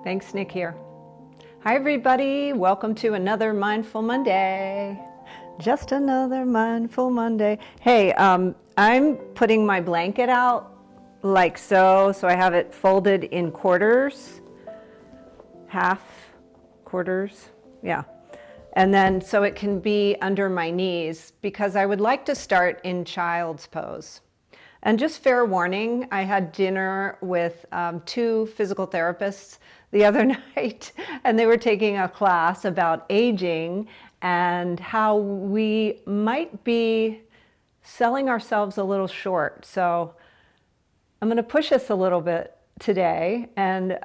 Thanks, Nick here. Hi, everybody. Welcome to another Mindful Monday. Just another Mindful Monday. Hey, I'm putting my blanket out like so I have it folded in quarters, half quarters, yeah. And then so it can be under my knees because I would like to start in child's pose. And just fair warning, I had dinner with 2 physical therapists the other night, and they were taking a class about aging and how we might be selling ourselves a little short. So I'm going to push us a little bit today, and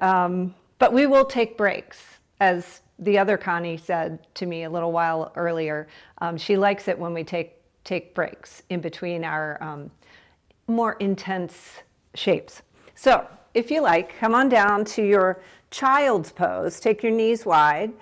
but we will take breaks, as the other Connie said to me a little while earlier. She likes it when we take breaks in between our more intense shapes. So if you like, come on down to your child's pose. Take your knees wide.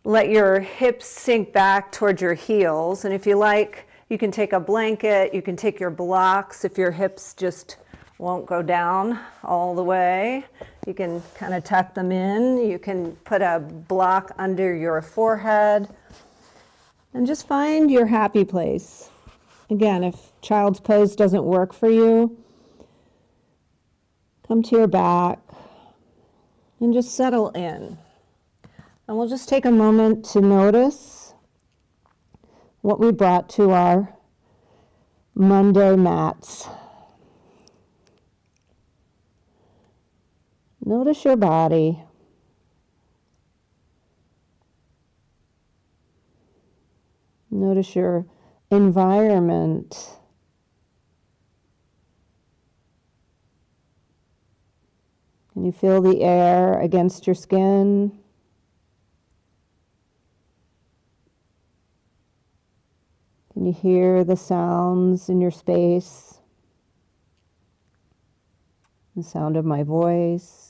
Let your hips sink back towards your heels. And if you like, you can take a blanket. You can take your blocks if your hips just won't go down all the way. You can kind of tuck them in. You can put a block under your forehead. And just find your happy place. Again, if child's pose doesn't work for you, come to your back and just settle in. And we'll just take a moment to notice what we brought to our Monday mats. Notice your body. Notice your environment. Can you feel the air against your skin? Can you hear the sounds in your space? The sound of my voice.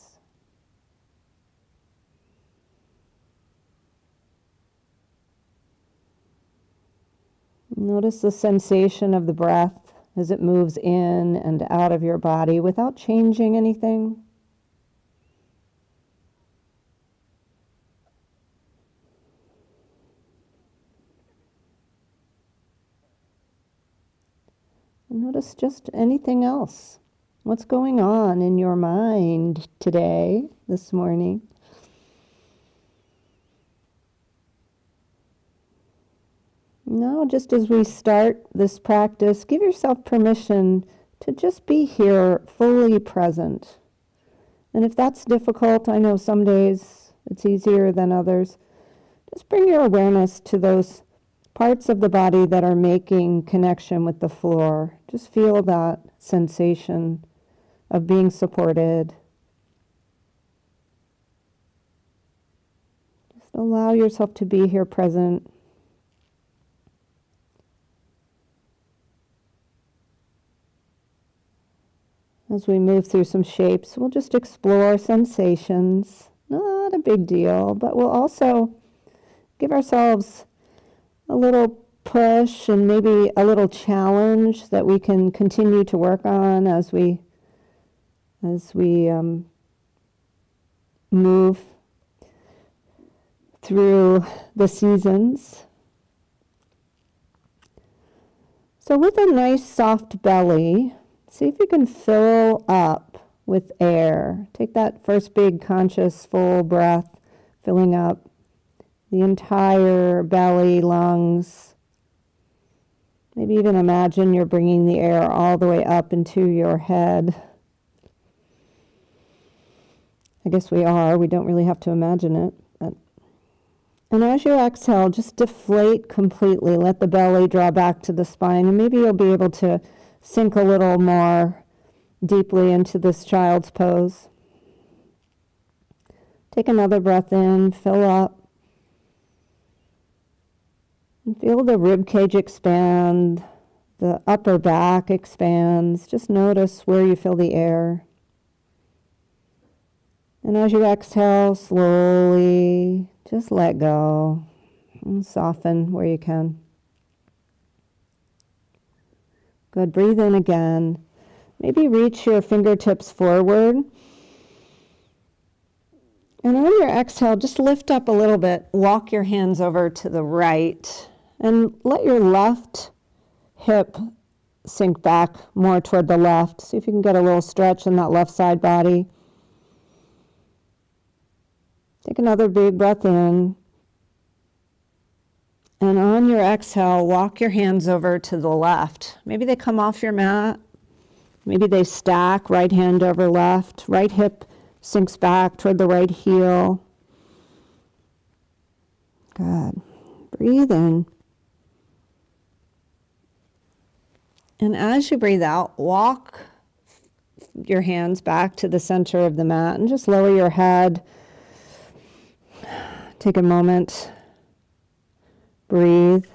Notice the sensation of the breath as it moves in and out of your body without changing anything. And notice just anything else. What's going on in your mind today, this morning? Now, just as we start this practice, give yourself permission to just be here, fully present. And if that's difficult, I know some days it's easier than others, just bring your awareness to those parts of the body that are making connection with the floor. Just feel that sensation of being supported. Just allow yourself to be here present. As we move through some shapes, we'll just explore sensations. Not a big deal, but we'll also give ourselves a little push and maybe a little challenge that we can continue to work on as we move through the seasons. So with a nice soft belly, see if you can fill up with air. Take that first big conscious full breath, filling up the entire belly, lungs. Maybe even imagine you're bringing the air all the way up into your head. I guess we are. We don't really have to imagine it. And as you exhale, just deflate completely. Let the belly draw back to the spine, and maybe you'll be able to sink a little more deeply into this child's pose. Take another breath in, fill up. And feel the rib cage expand, the upper back expands. Just notice where you feel the air. And as you exhale, slowly just let go and soften where you can. Good. Breathe in again. Maybe reach your fingertips forward And on your exhale, just lift up a little bit. Walk your hands over to the right and let your left hip sink back more toward the left. See if you can get a little stretch in that left side body. Take another big breath in. And on your exhale, walk your hands over to the left. Maybe they come off your mat. Maybe they stack, right hand over left. Right hip sinks back toward the right heel. Good. Breathe in. And as you breathe out, walk your hands back to the center of the mat and just lower your head. Take a moment. Breathe.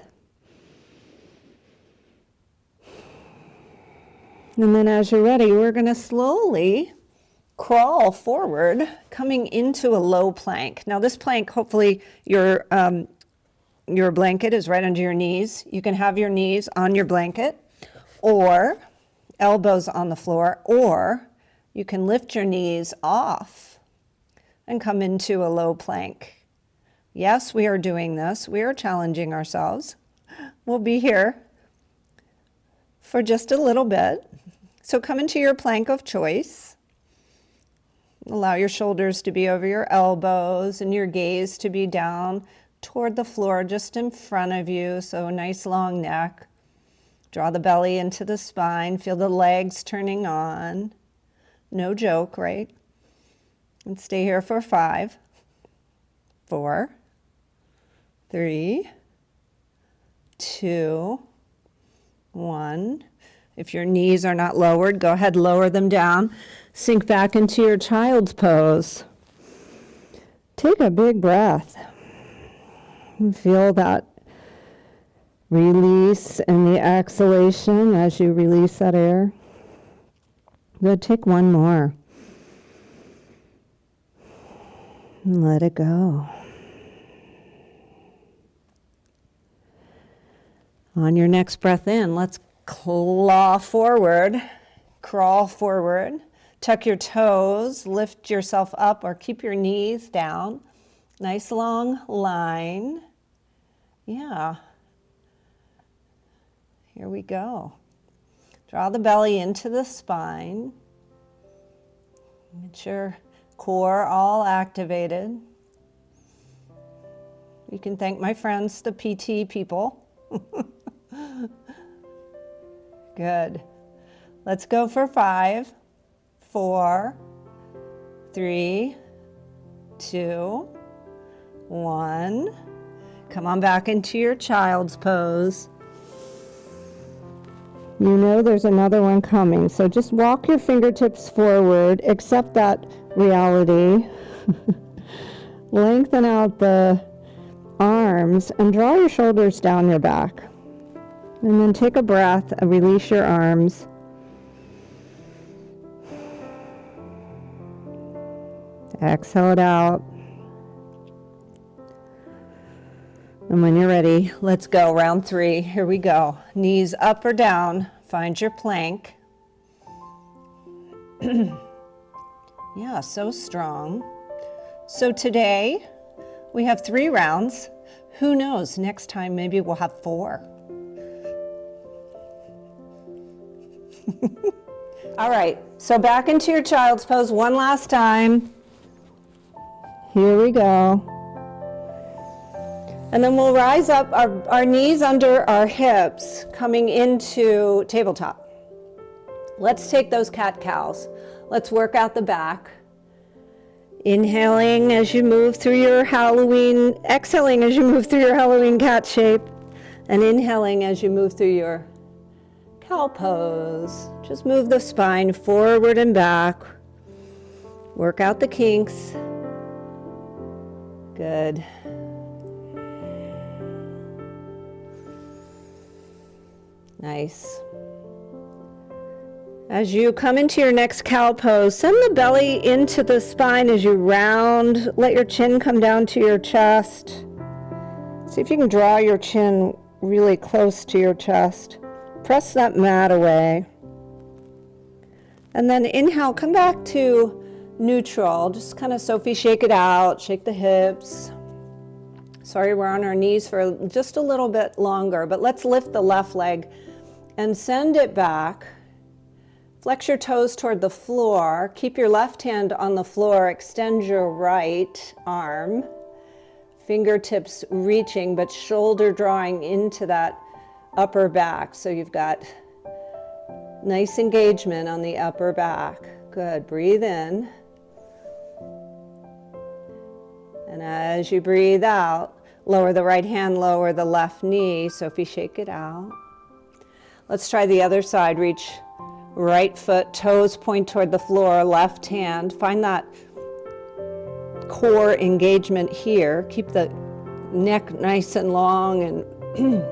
And then as you're ready, we're going to slowly crawl forward, coming into a low plank. Now this plank, hopefully your blanket is right under your knees. You can have your knees on your blanket or elbows on the floor, or you can lift your knees off and come into a low plank. Yes, we are doing this. We are challenging ourselves. We'll be here for just a little bit. So come into your plank of choice. Allow your shoulders to be over your elbows and your gaze to be down toward the floor just in front of you. So a nice long neck. Draw the belly into the spine. Feel the legs turning on. No joke, right? And stay here for 5, 4, 3, 2, 1. If your knees are not lowered, go ahead, lower them down. Sink back into your child's pose. Take a big breath. And feel that release and the exhalation as you release that air. Good, take one more. And let it go. On your next breath in, let's claw forward, crawl forward, tuck your toes, lift yourself up or keep your knees down. Nice long line. Yeah. Here we go. Draw the belly into the spine. Get your core all activated. You can thank my friends, the PT people. Good. Let's go for 5, 4, 3, 2, 1. Come on back into your child's pose. You know there's another one coming, so just walk your fingertips forward, accept that reality. Lengthen out the arms and draw your shoulders down your back. And then take a breath and release your arms. Exhale it out. And when you're ready, let's go. Round 3. Here we go. Knees up or down. Find your plank. Yeah, so strong. So today we have 3 rounds. Who knows? Next time maybe we'll have 4. All right, so back into your child's pose one last time. Here we go. And then we'll rise up, our knees under our hips, coming into tabletop. Let's take those cat-cows. Let's work out the back. Inhaling as you move through your Halloween, exhaling as you move through your Halloween cat shape, and inhaling as you move through your cow pose. Just move the spine forward and back. Work out the kinks. Good. Nice. As you come into your next cow pose, send the belly into the spine as you round. Let your chin come down to your chest. See if you can draw your chin really close to your chest. Press that mat away. And then inhale, come back to neutral. Just kind of Sophie, shake it out, shake the hips. Sorry, we're on our knees for just a little bit longer, but let's lift the left leg and send it back. Flex your toes toward the floor. Keep your left hand on the floor. Extend your right arm. Fingertips reaching, but shoulder drawing into that upper back. So you've got nice engagement on the upper back. Good. Breathe in. And as you breathe out, lower the right hand, lower the left knee. Sophie, shake it out. Let's try the other side. Reach right foot, toes point toward the floor, left hand. Find that core engagement here. Keep the neck nice and long and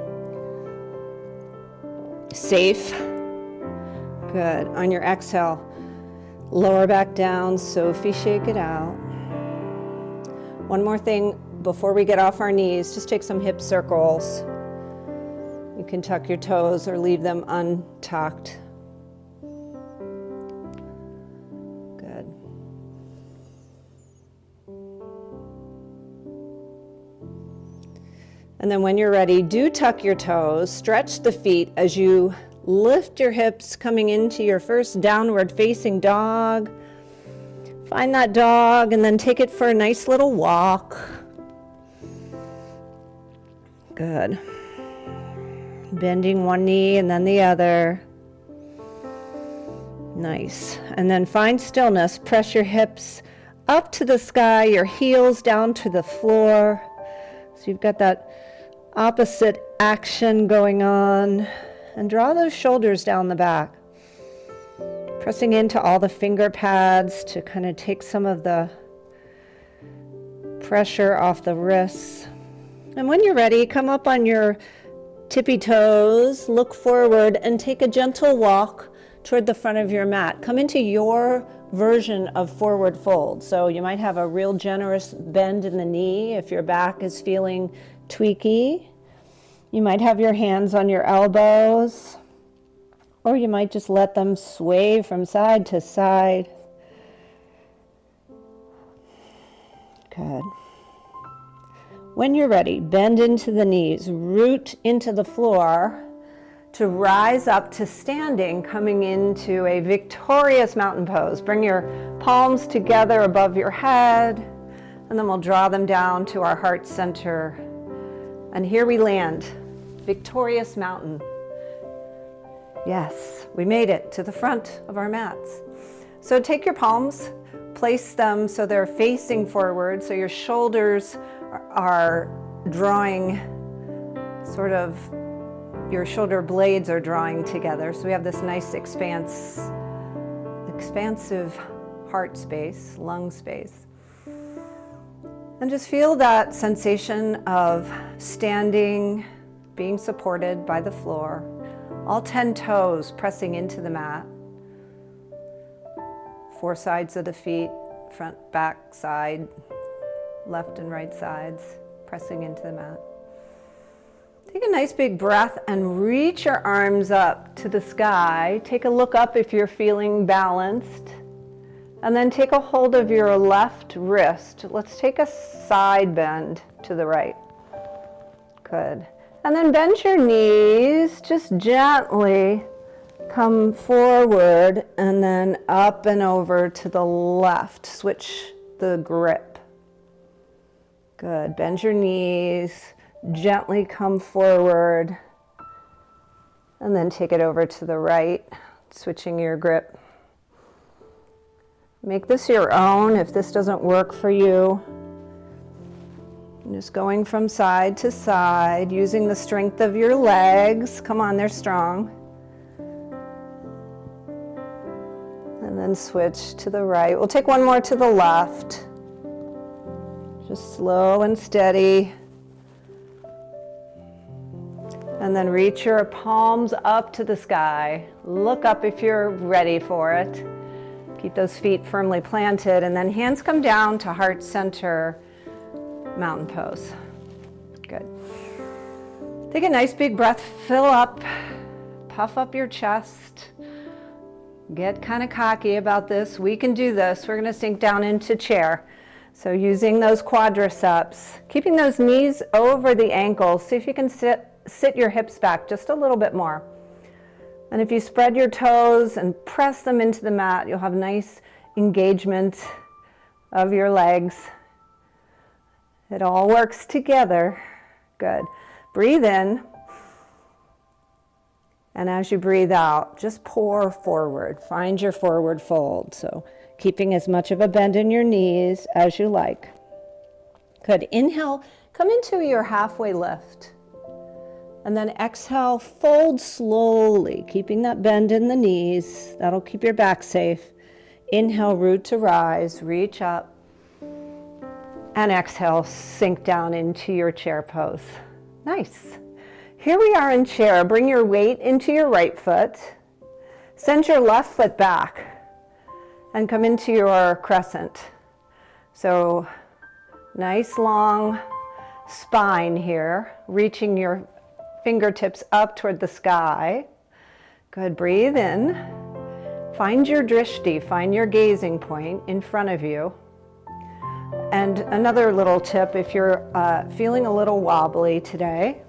safe. Good. On your exhale, lower back down. Sophie, shake it out. One more thing before we get off our knees, just take some hip circles. You can tuck your toes or leave them untucked. Good. And then when you're ready, do tuck your toes, stretch the feet as you lift your hips, coming into your first downward facing dog. Find that dog and then take it for a nice little walk. Good. Bending one knee and then the other. Nice. And then find stillness. Press your hips up to the sky, your heels down to the floor. So you've got that opposite action going on. And draw those shoulders down the back. Pressing into all the finger pads to kind of take some of the pressure off the wrists. And when you're ready, come up on your tippy toes, look forward, and take a gentle walk toward the front of your mat. Come into your version of forward fold. So you might have a real generous bend in the knee if your back is feeling tweaky. You might have your hands on your elbows, or you might just let them sway from side to side. Good. When you're ready, bend into the knees, root into the floor to rise up to standing, coming into a victorious mountain pose. Bring your palms together above your head, and then we'll draw them down to our heart center. And here we land, victorious mountain. Yes, we made it to the front of our mats. So take your palms, place them so they're facing forward, so your shoulders are drawing, sort of, your shoulder blades are drawing together. So we have this nice expansive heart space, lung space. And just feel that sensation of standing, being supported by the floor. All 10 toes pressing into the mat. 4 sides of the feet, front, back, side, left and right sides, pressing into the mat. Take a nice big breath and reach your arms up to the sky. Take a look up if you're feeling balanced. And then take a hold of your left wrist. Let's take a side bend to the right. Good. And then bend your knees, just gently come forward and then up and over to the left. Switch the grip. Good. Bend your knees, gently come forward, and then take it over to the right, switching your grip. Make this your own if this doesn't work for you. Just going from side to side, using the strength of your legs. Come on, they're strong. And then switch to the right. We'll take one more to the left. Just slow and steady. And then reach your palms up to the sky. Look up if you're ready for it. Keep those feet firmly planted, and then hands come down to heart center, mountain pose. Good. Take a nice big breath, fill up, puff up your chest. Get kind of cocky about this. We can do this. We're going to sink down into chair. So using those quadriceps, keeping those knees over the ankles. See if you can sit your hips back just a little bit more. And if you spread your toes and press them into the mat, you'll have nice engagement of your legs. It all works together. Good. Breathe in. And as you breathe out, just pour forward. Find your forward fold. So keeping as much of a bend in your knees as you like. Good. Inhale, come into your halfway lift. And then exhale, fold slowly, keeping that bend in the knees. That'll keep your back safe. Inhale, root to rise, reach up. And exhale, sink down into your chair pose. Nice. Here we are in chair. Bring your weight into your right foot. Send your left foot back and come into your crescent. So nice long spine here, reaching your fingertips up toward the sky. Good. Breathe in. Find your drishti, find your gazing point in front of you. And another little tip, if you're feeling a little wobbly today,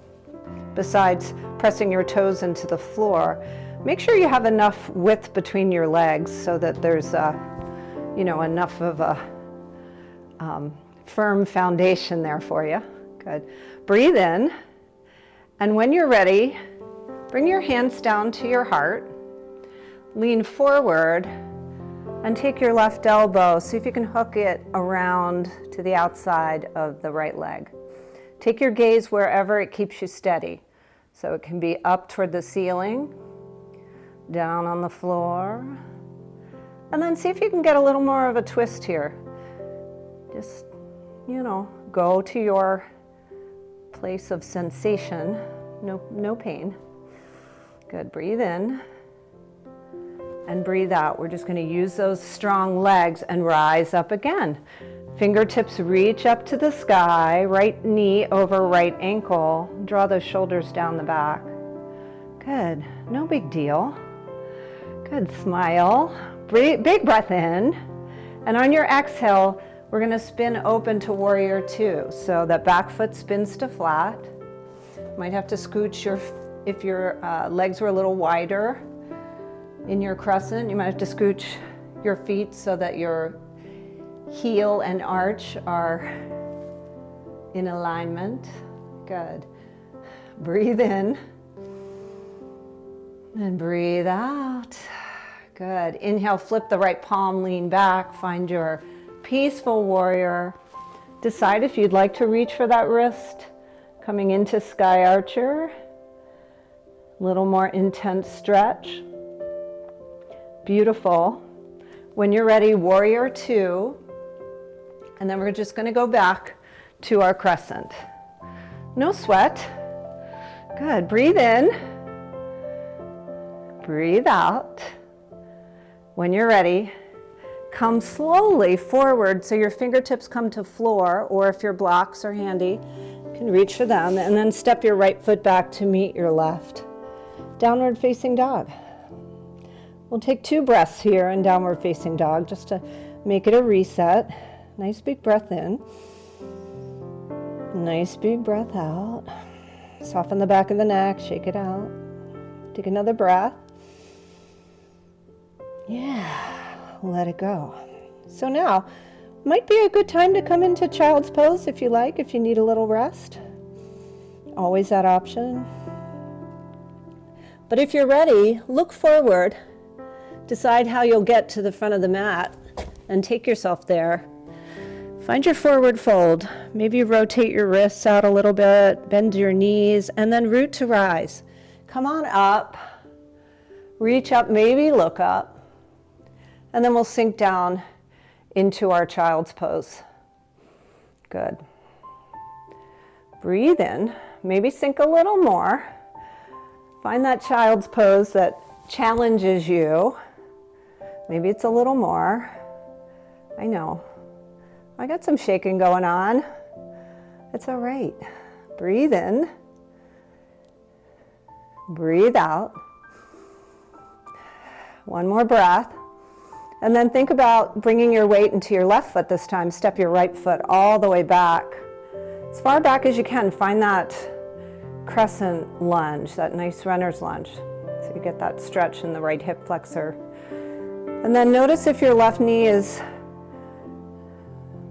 besides pressing your toes into the floor, make sure you have enough width between your legs so that there's enough of a firm foundation there for you. Good. Breathe in. And when you're ready, bring your hands down to your heart, lean forward, and take your left elbow. See if you can hook it around to the outside of the right leg. Take your gaze wherever it keeps you steady. So it can be up toward the ceiling, down on the floor, and then see if you can get a little more of a twist here. Just, go to your place of sensation, no pain. Good. Breathe in and breathe out. We're just going to use those strong legs and rise up again. Fingertips reach up to the sky, right knee over right ankle. Draw those shoulders down the back. Good. No big deal. Good. Smile. Breathe, big breath in. And on your exhale, we're going to spin open to warrior two. So that back foot spins to flat. Might have to scooch if your legs were a little wider in your crescent, you might have to scooch your feet so that your heel and arch are in alignment. Good. Breathe in and breathe out. Good. Inhale, flip the right palm, lean back, find your peaceful warrior. Decide if you'd like to reach for that wrist. Coming into sky archer. A little more intense stretch. Beautiful. When you're ready, warrior two. And then we're just going to go back to our crescent. No sweat. Good. Breathe in. Breathe out. When you're ready, come slowly forward so your fingertips come to floor, or if your blocks are handy, you can reach for them, and then step your right foot back to meet your left. Downward facing dog. We'll take 2 breaths here in downward facing dog just to make it a reset. Nice big breath in. Nice big breath out. Soften the back of the neck, shake it out. Take another breath. Yeah, let it go. So now, might be a good time to come into child's pose if you like, if you need a little rest. Always that option. But if you're ready, look forward. Decide how you'll get to the front of the mat and take yourself there. Find your forward fold. Maybe rotate your wrists out a little bit, bend your knees, and then root to rise. Come on up, reach up, maybe look up, and then we'll sink down into our child's pose. Good. Breathe in, maybe sink a little more. Find that child's pose that challenges you. Maybe it's a little more. I know. I got some shaking going on. It's all right. Breathe in. Breathe out. One more breath. And then think about bringing your weight into your left foot this time. Step your right foot all the way back. As far back as you can. Find that crescent lunge, that nice runner's lunge. So you get that stretch in the right hip flexor. And then notice if your left knee is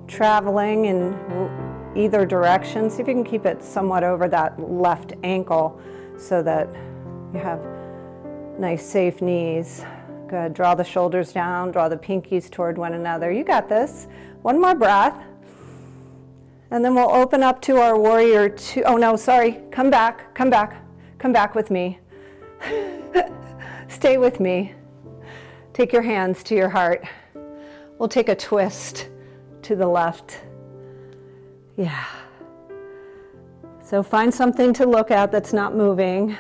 traveling in either direction. See if you can keep it somewhat over that left ankle so that you have nice, safe knees. Good. Draw the shoulders down, draw the pinkies toward one another. You got this. One more breath. And then we'll open up to our warrior two. Oh no, sorry. Come back, come back, come back with me. Stay with me. Take your hands to your heart. We'll take a twist to the left. Yeah. So find something to look at that's not moving.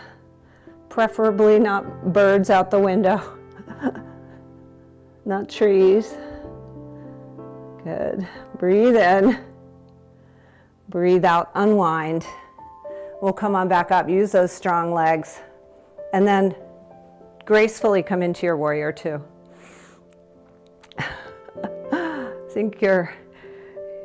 Preferably not birds out the window. Not trees. Good. Breathe in. Breathe out, unwind. We'll come on back up. Use those strong legs. And then gracefully come into your warrior two. Sink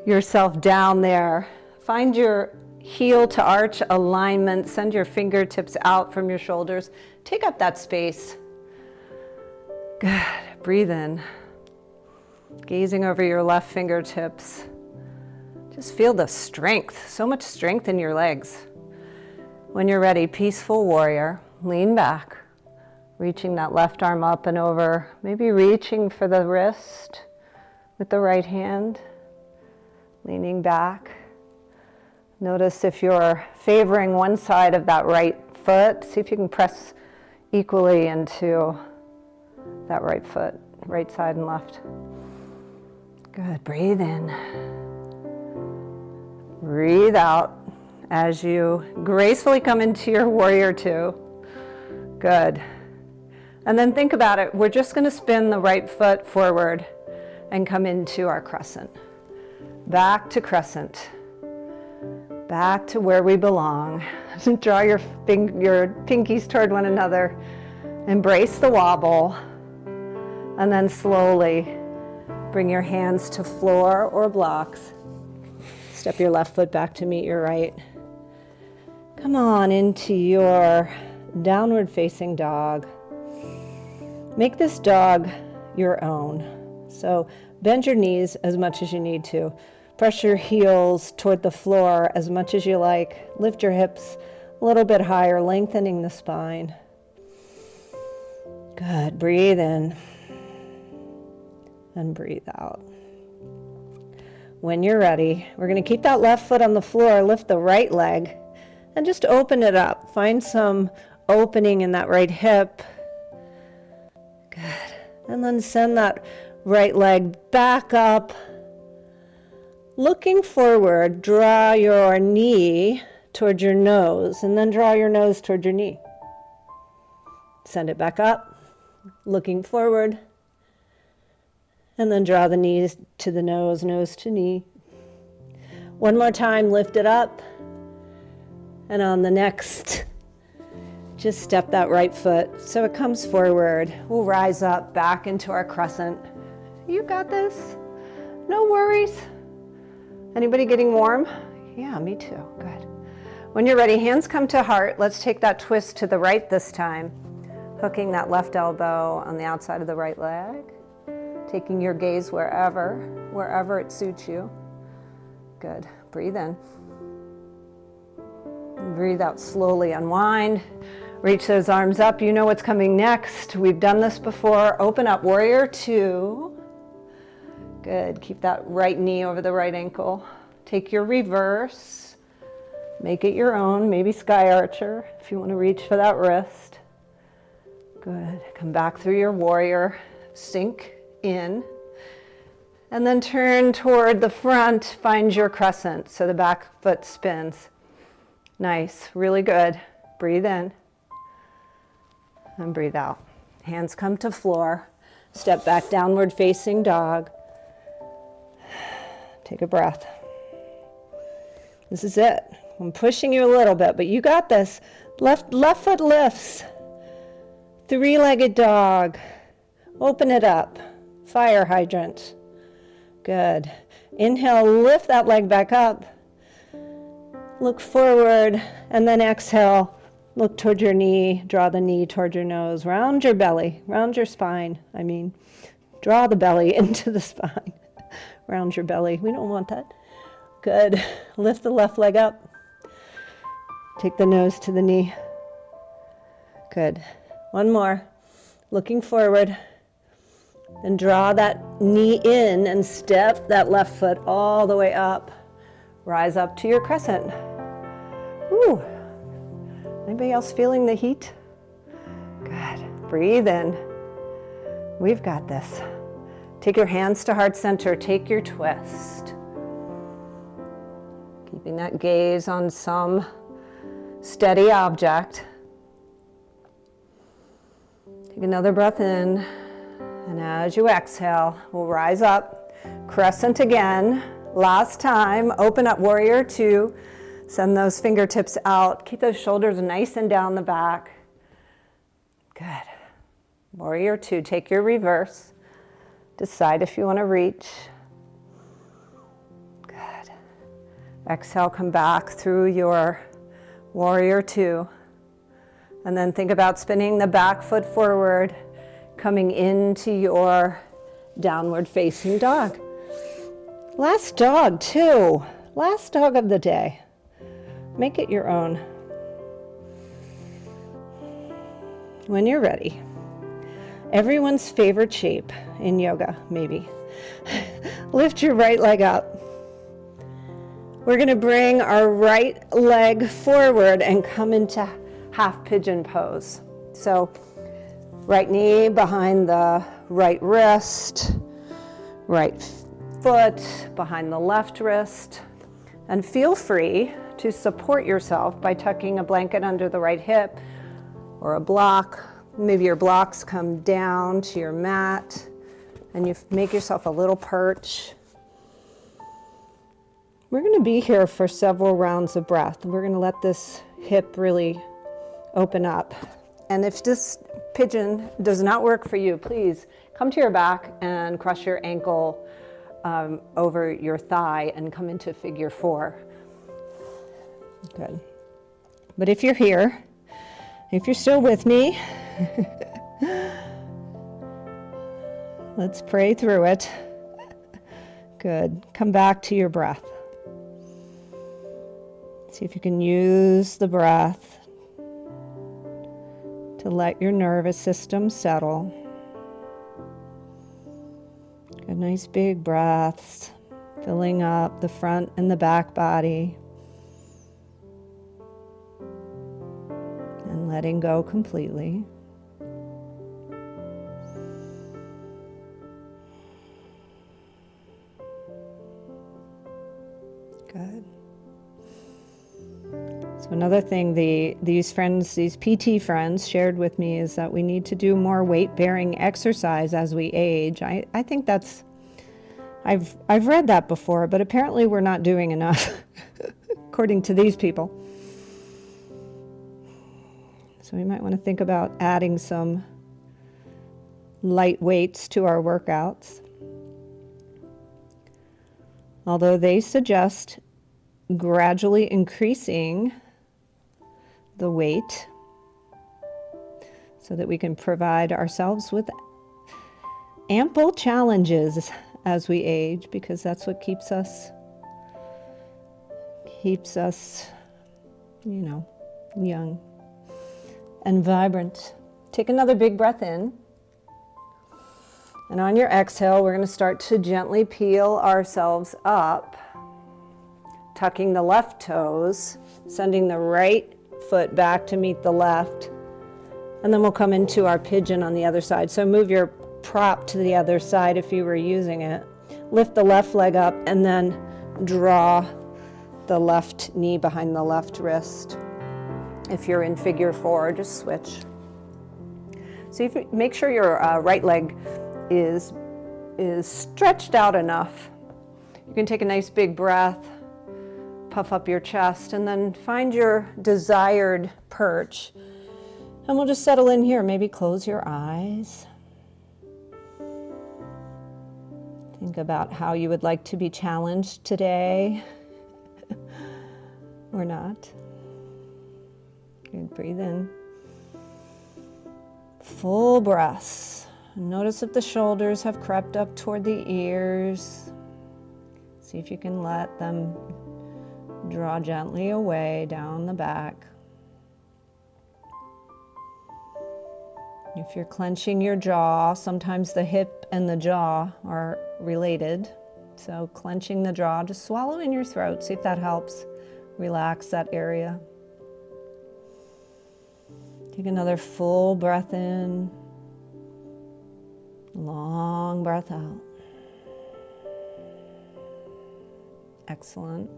yourself down there. Find your heel to arch alignment. Send your fingertips out from your shoulders. Take up that space. Good. Breathe in. Gazing over your left fingertips. Just feel the strength. So much strength in your legs. When you're ready, peaceful warrior. Lean back. Reaching that left arm up and over. Maybe reaching for the wrist with the right hand. Leaning back. Notice if you're favoring one side of that right foot. See if you can press equally into that right foot, right side and left. Good. Breathe in. Breathe out as you gracefully come into your warrior two. Good. And then think about it. We're just going to spin the right foot forward and come into our crescent. Back to crescent. Back to where we belong. Draw your pinkies toward one another. Embrace the wobble. And then slowly bring your hands to floor or blocks. Step your left foot back to meet your right. Come on into your downward facing dog. Make this dog your own. So bend your knees as much as you need to. Press your heels toward the floor as much as you like. Lift your hips a little bit higher, lengthening the spine. Good. Breathe in and breathe out. When you're ready, we're going to keep that left foot on the floor, lift the right leg, and just open it up. Find some opening in that right hip. Good. And then send that right leg back up. Looking forward, draw your knee toward your nose, and then draw your nose toward your knee. Send it back up, looking forward. And then draw the knees to the nose, nose to knee. One more time, lift it up. And on the next, just step that right foot so it comes forward. We'll rise up back into our crescent. You got this. No worries. Anybody getting warm? Yeah, me too. Good. When you're ready, hands come to heart. Let's take that twist to the right this time. Hooking that left elbow on the outside of the right leg. Taking your gaze wherever it suits you. Good. Breathe in. Breathe out slowly. Unwind. Reach those arms up. You know what's coming next. We've done this before. Open up, warrior two. Good. Keep that right knee over the right ankle. Take your reverse. Make it your own. Maybe sky archer if you want to reach for that wrist. Good. Come back through your warrior. Sink in, and then turn toward the front. Find your crescent so the back foot spins. Nice, really good. Breathe in and breathe out. Hands come to floor. Step back, downward facing dog. Take a breath. This is it. I'm pushing you a little bit, but you got this. Left foot lifts. Three-legged dog. Open it up. Fire hydrant. Good. Inhale, lift that leg back up. Look forward, and then exhale. Look toward your knee. Draw the knee toward your nose. Round your belly. Round your spine. Draw the belly into the spine. Round your belly. We don't want that. Good. Lift the left leg up. Take the nose to the knee. Good. One more. Looking forward. Then draw that knee in and step that left foot all the way up. Rise up to your crescent. Ooh. Anybody else feeling the heat? Good. Breathe in. We've got this. Take your hands to heart center. Take your twist. Keeping that gaze on some steady object. Take another breath in. And as you exhale, we'll rise up. Crescent again. Last time. Open up warrior two. Send those fingertips out. Keep those shoulders nice and down the back. Good. Warrior two. Take your reverse. Decide if you want to reach. Good. Exhale, come back through your warrior two. And then think about spinning the back foot forward, coming into your downward facing dog. Last dog too. Last dog of the day. Make it your own. When you're ready. Everyone's favorite shape in yoga, maybe. Lift your right leg up. We're going to bring our right leg forward and come into half pigeon pose. So right knee behind the right wrist, right foot behind the left wrist, and feel free to support yourself by tucking a blanket under the right hip or a block. Maybe your blocks come down to your mat and you make yourself a little perch. We're going to be here for several rounds of breath. We're going to let this hip really open up. And if this pigeon does not work for you, please come to your back and cross your ankle over your thigh and come into figure four. Good. But if you're here, if you're still with me, let's pray through it. Good. Come back to your breath. See if you can use the breath to let your nervous system settle. Good, nice big breaths, filling up the front and the back body. And letting go completely. Good. So another thing these PT friends shared with me is that we need to do more weight-bearing exercise as we age. I think that's, I've read that before, but apparently we're not doing enough, according to these people. So we might want to think about adding some light weights to our workouts. Although they suggest gradually increasing the weight so that we can provide ourselves with ample challenges as we age, because that's what keeps us, young and vibrant. Take another big breath in. And on your exhale, we're going to start to gently peel ourselves up, tucking the left toes, sending the right foot back to meet the left. And then we'll come into our pigeon on the other side. So move your prop to the other side if you were using it. Lift the left leg up and then draw the left knee behind the left wrist. If you're in figure four, just switch. So if you make sure your right leg is stretched out enough. You can take a nice big breath, puff up your chest, and then find your desired perch. And we'll just settle in here. Maybe close your eyes. Think about how you would like to be challenged today or not. Good, breathe in. Full breaths. Notice if the shoulders have crept up toward the ears. See if you can let them draw gently away down the back. If you're clenching your jaw, sometimes the hip and the jaw are related. So clenching the jaw, just swallow in your throat. See if that helps. Relax that area. Take another full breath in. Long breath out. Excellent.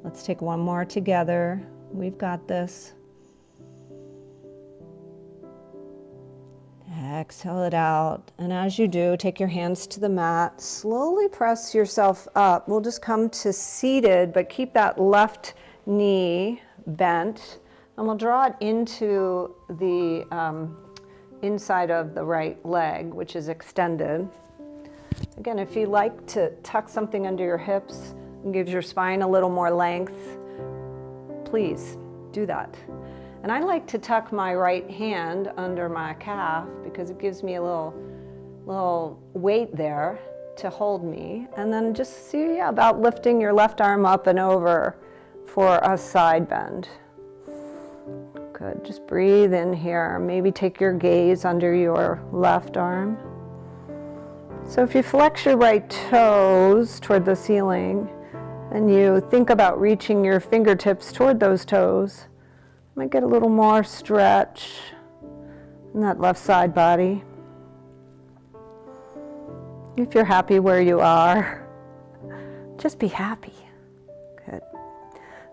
Let's take one more together. We've got this. Exhale it out. And as you do, take your hands to the mat. Slowly press yourself up. We'll just come to seated, but keep that left knee bent. And we'll draw it into the inside of the right leg, which is extended. Again, if you like to tuck something under your hips and gives your spine a little more length, please do that. And I like to tuck my right hand under my calf because it gives me a little weight there to hold me. And then just see about lifting your left arm up and over for a side bend. Good, just breathe in here. Maybe take your gaze under your left arm. So if you flex your right toes toward the ceiling and you think about reaching your fingertips toward those toes, you might get a little more stretch in that left side body. If you're happy where you are, just be happy. Good.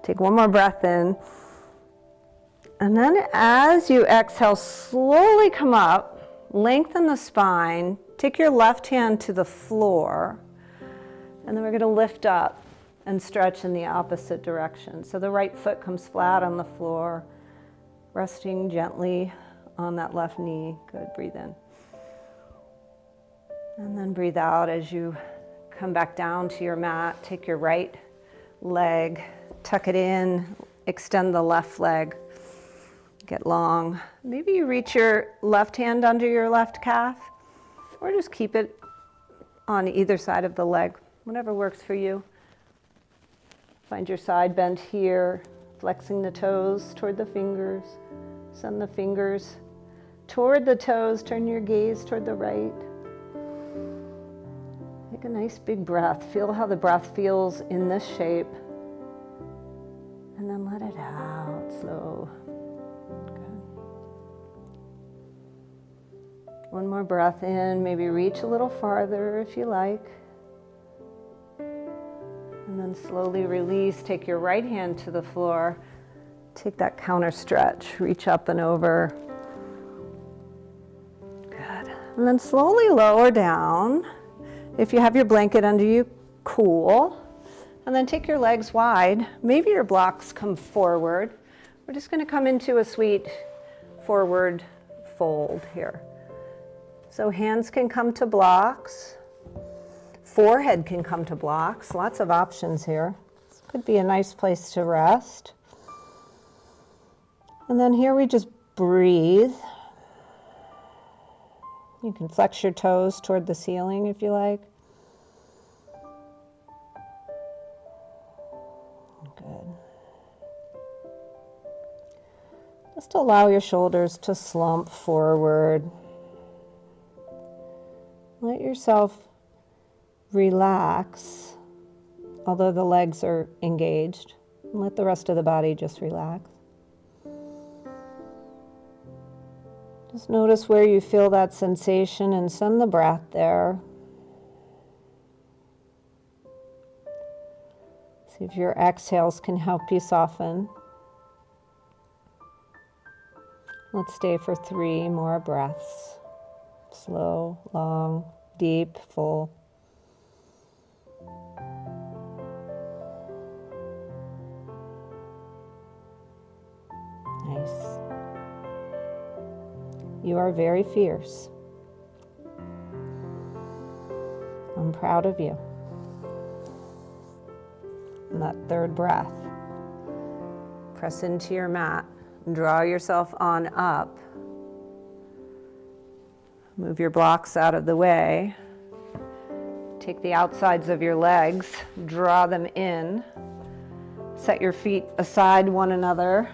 Take one more breath in. And then as you exhale, slowly come up, lengthen the spine, take your left hand to the floor, and then we're going to lift up and stretch in the opposite direction. So the right foot comes flat on the floor, resting gently on that left knee. Good, breathe in. And then breathe out as you come back down to your mat. Take your right leg, tuck it in, extend the left leg. Get long. Maybe you reach your left hand under your left calf, or just keep it on either side of the leg, whatever works for you. Find your side bend here, flexing the toes toward the fingers. Send the fingers toward the toes, turn your gaze toward the right. Take a nice big breath. Feel how the breath feels in this shape. And then let it out, slow. One more breath in, maybe reach a little farther if you like. And then slowly release, take your right hand to the floor. Take that counter stretch, reach up and over. Good. And then slowly lower down. If you have your blanket under you, cool. And then take your legs wide. Maybe your blocks come forward. We're just going to come into a sweet forward fold here. So hands can come to blocks, forehead can come to blocks, lots of options here. This could be a nice place to rest. And then here we just breathe. You can flex your toes toward the ceiling if you like. Good. Just allow your shoulders to slump forward. Let yourself relax, although the legs are engaged. And let the rest of the body just relax. Just notice where you feel that sensation and send the breath there. See if your exhales can help you soften. Let's stay for 3 more breaths. Slow, long, deep, full. Nice. You are very fierce. proud of you. And that third breath. Press into your mat. Draw yourself on up. Move your blocks out of the way. Take the outsides of your legs, draw them in. Set your feet aside one another.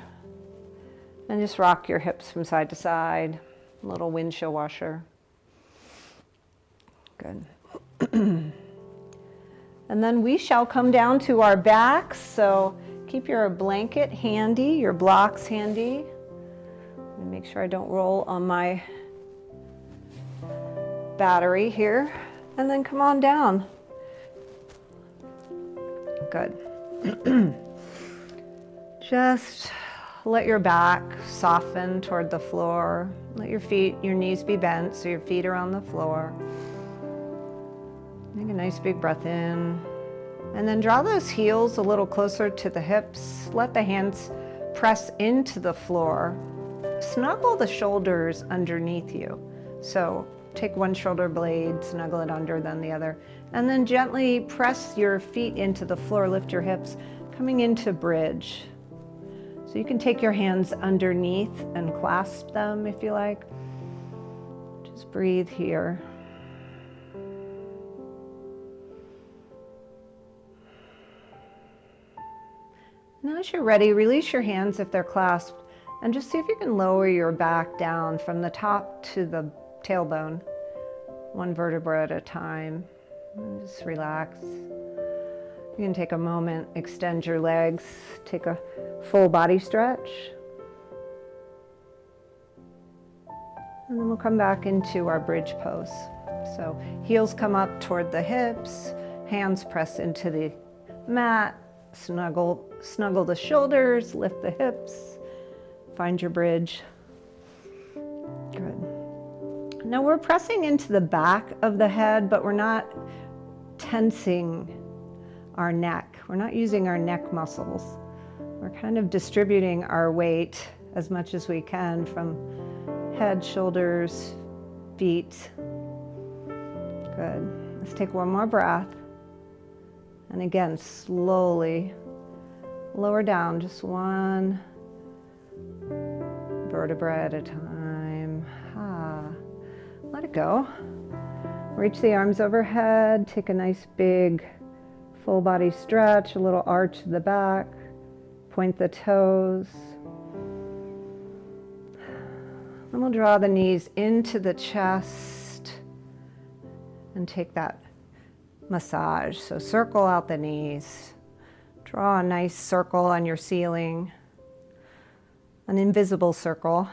And just rock your hips from side to side. A little windshield washer. Good. And then we shall come down to our backs. So keep your blanket handy, your blocks handy. And make sure I don't roll on my battery here. And then come on down. Good. Just let your back soften toward the floor. Let your feet, your knees be bent so your feet are on the floor. Take a nice big breath in. And then draw those heels a little closer to the hips. Let the hands press into the floor. Snuggle the shoulders underneath you. So take one shoulder blade, snuggle it under, then the other. And then gently press your feet into the floor, lift your hips, coming into bridge. So you can take your hands underneath and clasp them if you like. Just breathe here. Now as you're ready, release your hands if they're clasped, and just see if you can lower your back down from the top to the tailbone, one vertebra at a time. And just relax. You can take a moment, extend your legs, take a full body stretch. And then we'll come back into our bridge pose. So heels come up toward the hips, hands press into the mat, snuggle the shoulders, lift the hips, find your bridge. Good. Now we're pressing into the back of the head, but we're not tensing our neck. We're not using our neck muscles. We're kind of distributing our weight as much as we can from head, shoulders, feet. Good. Let's take one more breath. And again, slowly lower down, just one vertebra at a time. Let it go. Reach the arms overhead, take a nice big full body stretch, a little arch to the back, point the toes. And we'll draw the knees into the chest and take that massage. So circle out the knees. Draw a nice circle on your ceiling, an invisible circle.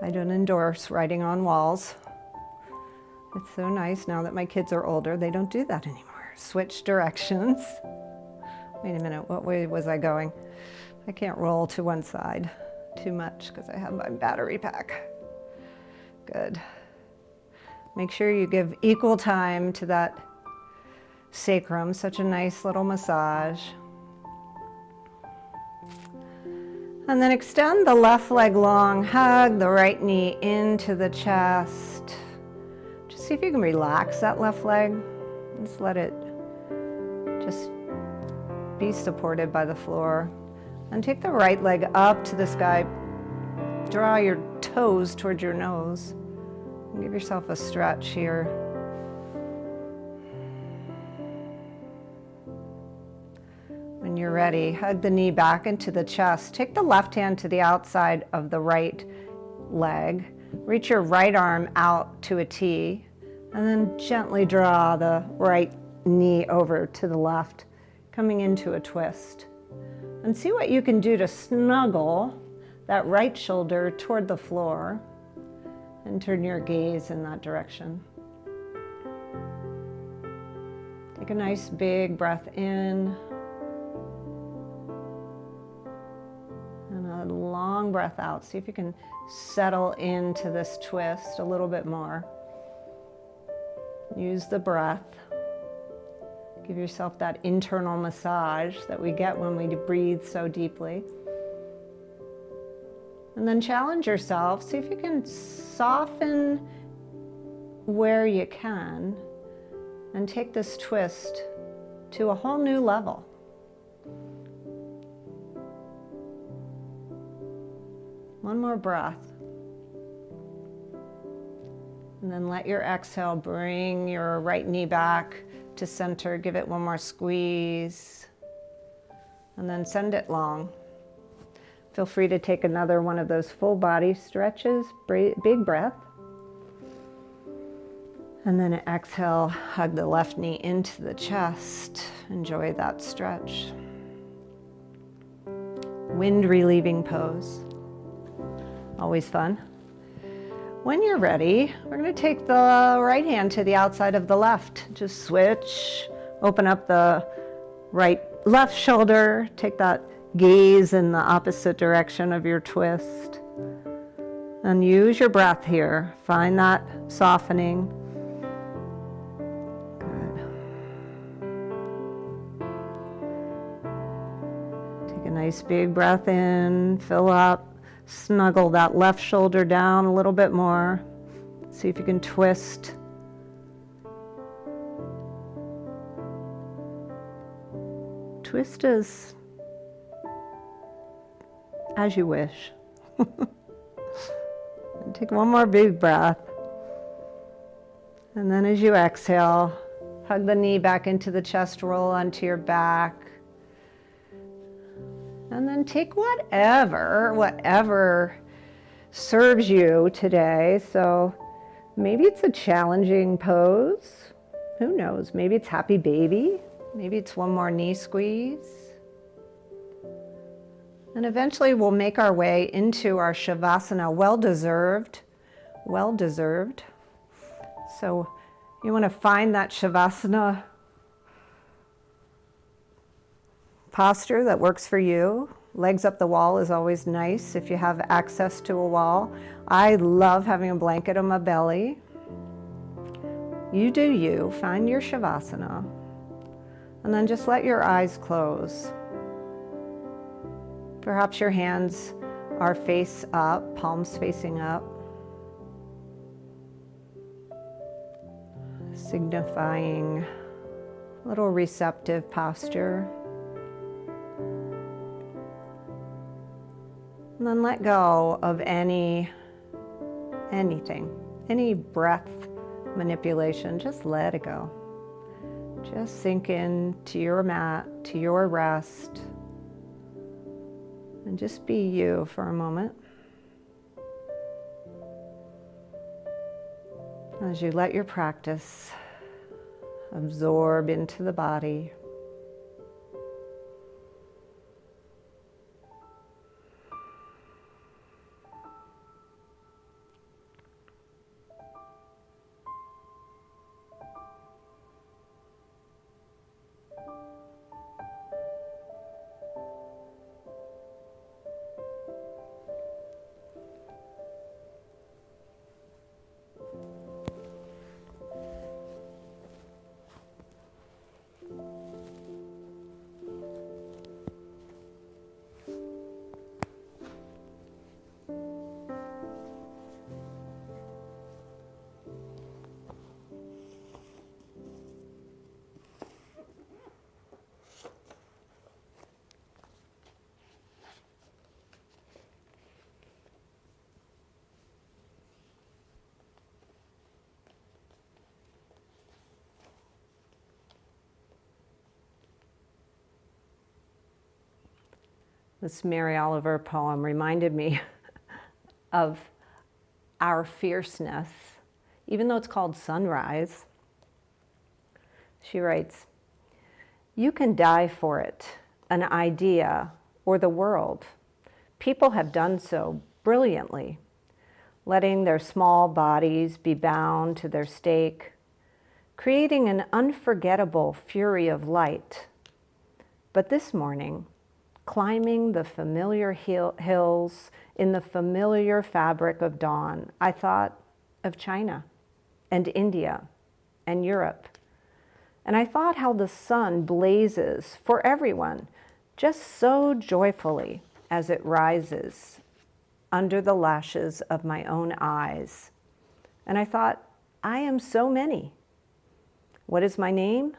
I don't endorse writing on walls. It's so nice now that my kids are older, they don't do that anymore. Switch directions. Wait a minute, what way was I going? I can't roll to one side too much because I have my battery pack. Good. Make sure you give equal time to that sacrum, such a nice little massage. And then extend the left leg long, hug the right knee into the chest. Just see if you can relax that left leg. Just let it just be supported by the floor. And take the right leg up to the sky. Draw your toes towards your nose. And give yourself a stretch here. When you're ready, hug the knee back into the chest. Take the left hand to the outside of the right leg. Reach your right arm out to a T, and then gently draw the right knee over to the left, coming into a twist. And see what you can do to snuggle that right shoulder toward the floor and turn your gaze in that direction. Take a nice big breath in. And a long breath out. See if you can settle into this twist a little bit more. Use the breath. Give yourself that internal massage that we get when we breathe so deeply. And then challenge yourself. See if you can soften where you can and take this twist to a whole new level. One more breath. And then let your exhale bring your right knee back to center. Give it one more squeeze. And then send it long. Feel free to take another one of those full body stretches. Big breath. And then exhale, hug the left knee into the chest. Enjoy that stretch. Wind relieving pose. Always fun. When you're ready, we're going to take the right hand to the outside of the left. Just switch, open up the left shoulder, take that gaze in the opposite direction of your twist. And use your breath here. Find that softening. Good. Take a nice big breath in, fill up. Snuggle that left shoulder down a little bit more. See if you can twist. Twist as you wish. Take one more big breath. And then as you exhale, hug the knee back into the chest, roll onto your back. And then take whatever serves you today. So maybe it's a challenging pose. Who knows? Maybe it's happy baby. Maybe it's one more knee squeeze. And eventually we'll make our way into our Shavasana. Well-deserved. Well-deserved. So you want to find that Shavasana posture that works for you. Legs up the wall is always nice if you have access to a wall. I love having a blanket on my belly. You do you. Find your Shavasana. And then just let your eyes close. Perhaps your hands are face up, palms facing up, signifying a little receptive posture. And then let go of anything, any breath manipulation. Just let it go. Just sink in to your mat, to your rest, and just be you for a moment. As you let your practice absorb into the body. This Mary Oliver poem reminded me of our fierceness, even though it's called Sunrise. She writes, "You can die for it, an idea, or the world. People have done so brilliantly, letting their small bodies be bound to their stake, creating an unforgettable fury of light. But this morning, climbing the familiar hills in the familiar fabric of dawn, I thought of China and India and Europe. And I thought how the sun blazes for everyone just so joyfully as it rises under the lashes of my own eyes. And I thought, I am so many. What is my name?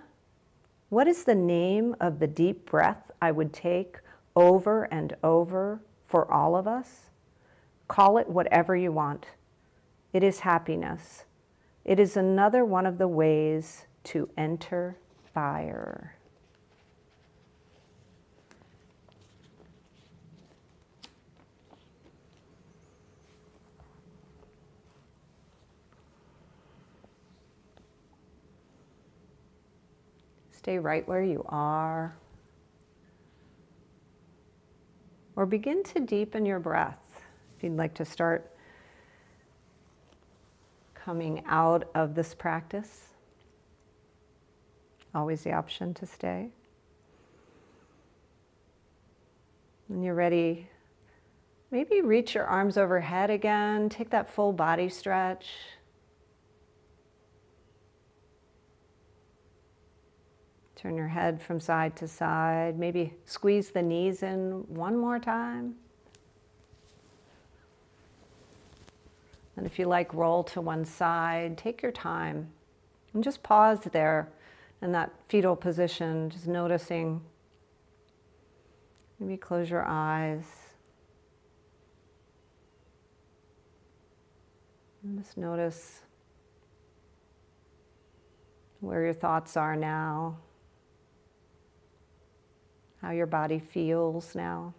What is the name of the deep breath I would take over and over for all of us? Call it whatever you want. It is happiness. It is another one of the ways to enter fire. Stay right where you are. Or begin to deepen your breath. If you'd like to start coming out of this practice, always the option to stay. When you're ready, maybe reach your arms overhead again. Take that full body stretch. Turn your head from side to side. Maybe squeeze the knees in one more time. And if you like, roll to one side. Take your time. And just pause there in that fetal position, just noticing. Maybe close your eyes. And just notice where your thoughts are now. How your body feels now.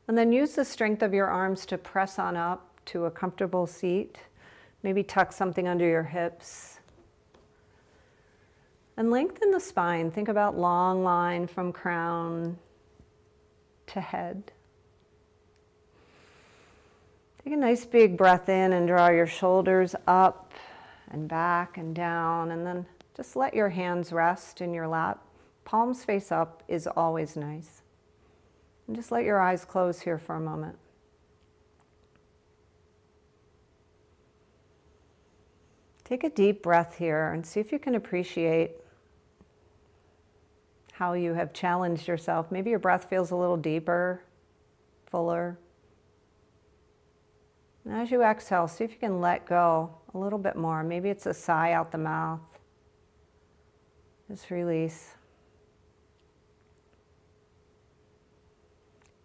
And then use the strength of your arms to press on up to a comfortable seat. Maybe tuck something under your hips. And lengthen the spine. Think about long line from crown to head. Take a nice big breath in and draw your shoulders up and back and down. And then just let your hands rest in your lap. Palms face up is always nice. And just let your eyes close here for a moment. Take a deep breath here and see if you can appreciate how you have challenged yourself. Maybe your breath feels a little deeper, fuller. And as you exhale, see if you can let go a little bit more. Maybe it's a sigh out the mouth. Just release.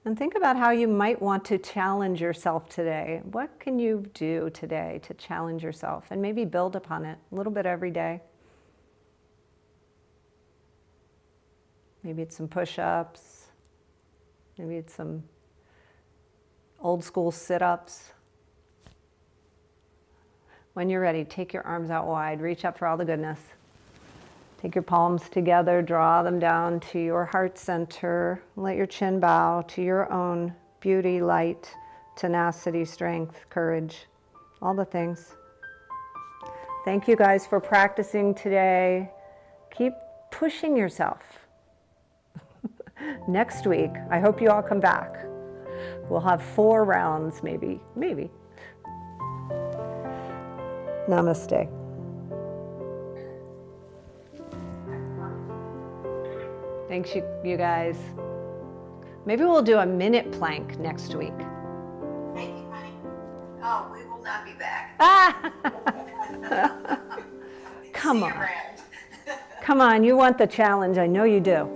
And think about how you might want to challenge yourself today. What can you do today to challenge yourself? And maybe build upon it a little bit every day. Maybe it's some push-ups. Maybe it's some old school sit-ups. When you're ready, take your arms out wide. Reach up for all the goodness. Take your palms together, draw them down to your heart center. Let your chin bow to your own beauty, light, tenacity, strength, courage, all the things. Thank you guys for practicing today. Keep pushing yourself. Next week, I hope you all come back. We'll have 4 rounds, maybe. Namaste. Thanks, you guys. Maybe we'll do a minute plank next week. Thank you, Connie. Oh, we will not be back. Come on. Come on, you want the challenge. I know you do.